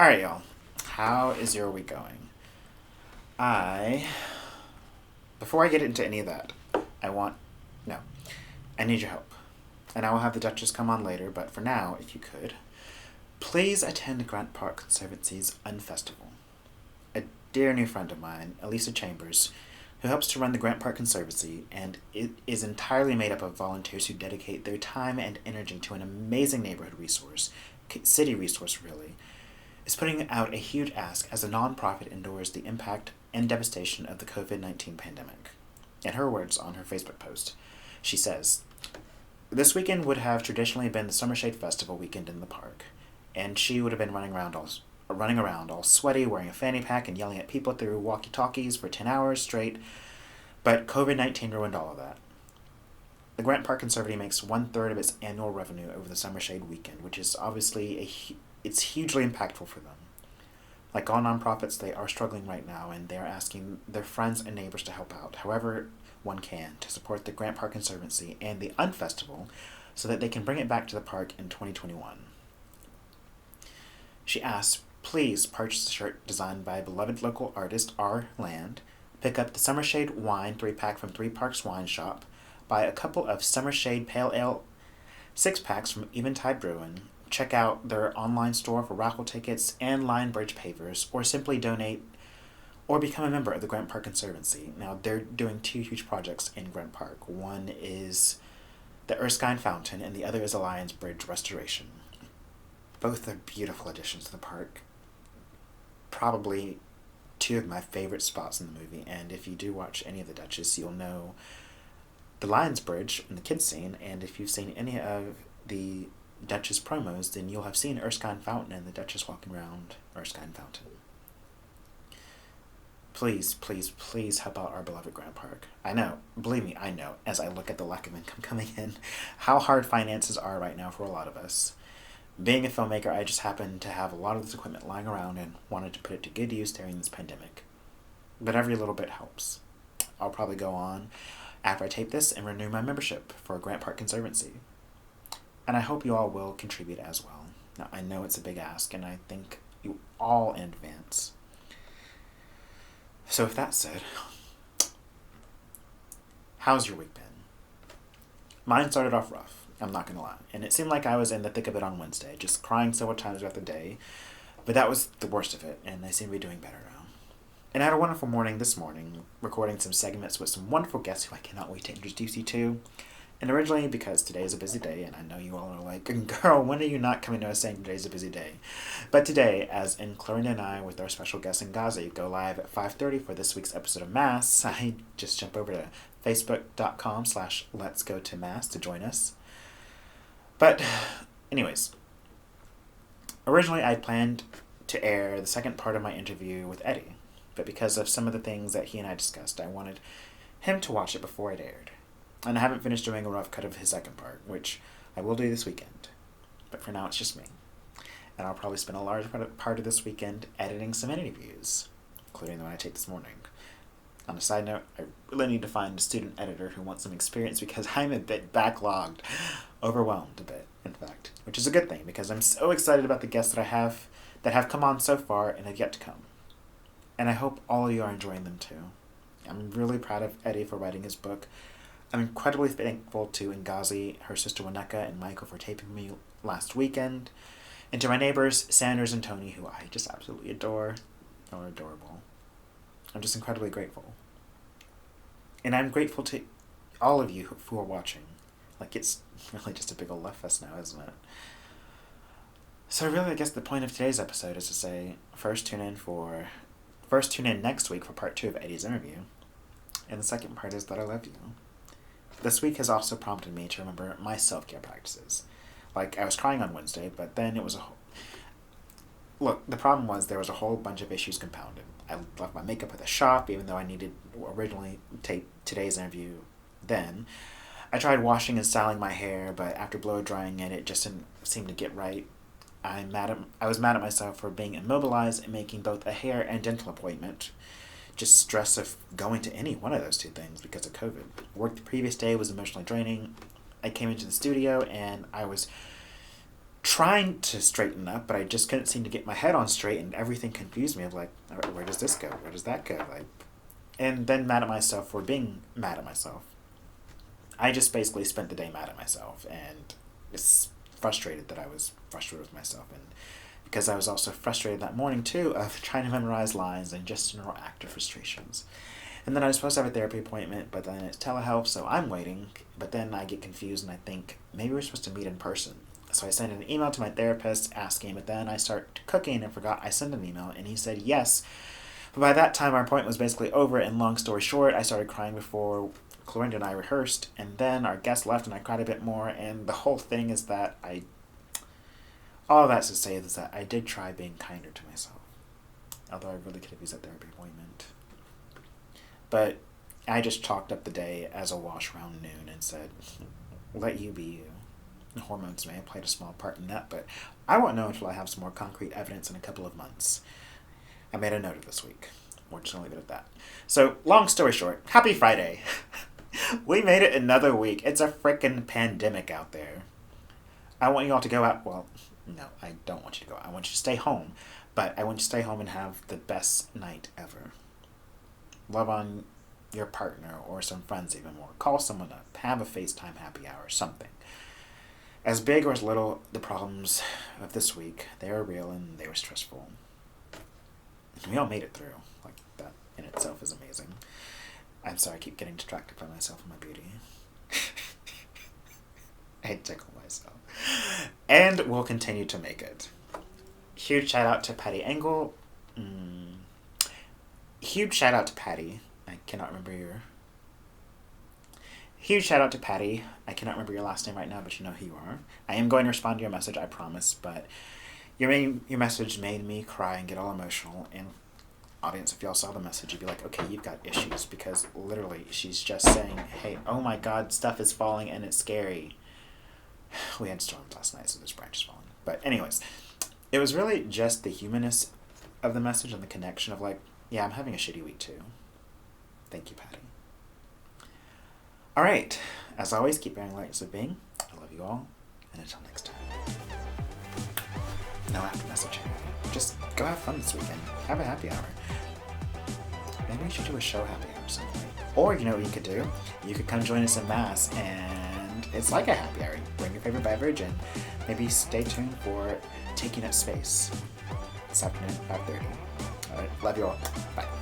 Alright, y'all. How is your week going? Before I get into any of that, no, I need your help. And I will have the Duchess come on later, but for now, if you could, please attend Grant Park Conservancy's Unfestival. A dear new friend of mine, Elisa Chambers, who helps to run the Grant Park Conservancy, and it is entirely made up of volunteers who dedicate their time and energy to an amazing neighborhood resource, city resource really, is putting out a huge ask as a nonprofit endures the impact and devastation of the COVID-19 pandemic. In her words on her Facebook post, she says, "This weekend would have traditionally been the Summer Shade Festival weekend in the park, and she would have been running around all sweaty, wearing a fanny pack and yelling at people through walkie-talkies for 10 hours straight, but COVID-19 ruined all of that. The Grant Park Conservancy makes 1/3 of its annual revenue over the Summer Shade weekend, which is obviously it's hugely impactful for them. Like all nonprofits, they are struggling right now, and they are asking their friends and neighbors to help out, however one can, to support the Grant Park Conservancy and the Unfestival so that they can bring it back to the park in 2021. She asks, please purchase a shirt designed by beloved local artist R. Land, pick up the Summer Shade Wine 3-pack from 3 Parks Wine Shop, buy a couple of Summer Shade Pale Ale 6-packs from Eventide Brewing, check out their online store for raffle tickets and line bridge pavers, or simply donate or become a member of the Grant Park Conservancy." Now, they're doing 2 huge projects in Grant Park. One is the Erskine Fountain, and the other is a Lions Bridge restoration. Both are beautiful additions to the park. Probably 2 of my favorite spots in the movie, and if you do watch any of the Duchess, you'll know the Lions Bridge in the kids scene, and if you've seen any of the Duchess promos, then you'll have seen Erskine Fountain and the Duchess walking around Erskine Fountain. Please, please, please help out our beloved Grant Park. I know, believe me, I know, as I look at the lack of income coming in, how hard finances are right now for a lot of us. Being a filmmaker, I just happen to have a lot of this equipment lying around and wanted to put it to good use during this pandemic. But every little bit helps. I'll probably go on after I tape this and renew my membership for Grant Park Conservancy. And I hope you all will contribute as well. Now, I know it's a big ask, and I thank you all in advance. So with that said, how's your week been? Mine started off rough, I'm not gonna lie. And it seemed like I was in the thick of it on Wednesday, just crying several times throughout the day. But that was the worst of it, and I seem to be doing better now. And I had a wonderful morning this morning, recording some segments with some wonderful guests who I cannot wait to introduce you to. And originally, because today is a busy day, and I know you all are like, girl, when are you not coming to us saying today's a busy day? But today, as in Clarina and I, with our special guest Ngazi, go live at 5:30 for this week's episode of Mass, I just jump over to facebook.com/letsgotomass to join us. But, anyways, originally I planned to air the second part of my interview with Eddie, but because of some of the things that he and I discussed, I wanted him to watch it before it aired. And I haven't finished doing a rough cut of his second part, which I will do this weekend. But for now, it's just me. And I'll probably spend a large part of this weekend editing some interviews, including the one I taped this morning. On a side note, I really need to find a student editor who wants some experience because I'm a bit backlogged, overwhelmed a bit, in fact, which is a good thing because I'm so excited about the guests that have come on so far and have yet to come. And I hope all of you are enjoying them too. I'm really proud of Eddie for writing his book. I'm incredibly thankful to Ngazi, her sister Waneka, and Michael for taping me last weekend. And to my neighbors, Sanders and Tony, who I just absolutely adore. They're adorable. I'm just incredibly grateful. And I'm grateful to all of you who are watching. Like, it's really just a big ol' love fest now, isn't it? So really, I guess the point of today's episode is to say, first tune in next week for part 2 of Eddie's interview. And the second part is that I love you. This week has also prompted me to remember my self-care practices. Like, I was crying on Wednesday, but then it was Look, the problem was there was a whole bunch of issues compounded. I left my makeup at the shop, even though I needed originally tape today's interview then. I tried washing and styling my hair, but after blow drying it just didn't seem to get right. I was mad at myself for being immobilized and making both a hair and dental appointment. Just stress of going to any one of those 2 things because of COVID. Work the previous day was emotionally draining. I came into the studio and I was trying to straighten up, but I just couldn't seem to get my head on straight, and everything confused me. I'm like, where does this go? Where does that go? Like, and then mad at myself for being mad at myself. I just basically spent the day mad at myself, and it's frustrated that I was frustrated with myself, and because I was also frustrated that morning too of trying to memorize lines and just general active frustrations. And then I was supposed to have a therapy appointment, but then it's telehealth, so I'm waiting. But then I get confused and I think maybe we're supposed to meet in person. So I sent an email to my therapist asking, but then I start cooking and forgot I sent an email, and he said yes. But by that time our appointment was basically over, and long story short, I started crying before Clorinda and I rehearsed, and then our guest left and I cried a bit more, and the whole thing is that all that's to say is that I did try being kinder to myself. Although I really could have used that therapy appointment. But I just chalked up the day as a wash around noon and said, let you be you. The hormones may have played a small part in that, but I won't know until I have some more concrete evidence in a couple of months. I made a note of this week. We're just going to leave it at that. So, long story short, happy Friday. We made it another week. It's a frickin' pandemic out there. I want you all to go out. Well, no, I don't want you to go out. I want you to stay home. But I want you to stay home and have the best night ever. Love on your partner or some friends even more. Call someone up. Have a FaceTime happy hour, something. As big or as little the problems of this week, they were real and they were stressful. And we all made it through. Like, that in itself is amazing. I'm sorry, I keep getting distracted by myself and my beauty. I tickle myself. And we'll continue to make it. Huge shout out to Patty Engel. Huge shout out to Patty. I cannot remember your... Huge shout out to Patty. I cannot remember your last name right now, but you know who you are. I am going to respond to your message, I promise, but your message made me cry and get all emotional. And audience, if y'all saw the message, you'd be like, okay, you've got issues, because literally she's just saying, hey, oh my god, stuff is falling and it's scary. We had storms last night, so this branch is falling. But anyways, it was really just the humanness of the message and the connection of like, yeah, I'm having a shitty week too. Thank you, Patty. All right. As always, keep bearing lights of being. I love you all. And until next time. No after messaging. Just go have fun this weekend. Have a happy hour. Maybe we should do a show happy hour or something. Or, you know what you could do? You could come join us in Mass, and it's like a happy hour. Bring your favorite beverage, and maybe stay tuned for Taking Up Space this afternoon at 5:30. All right. Love you all. Bye.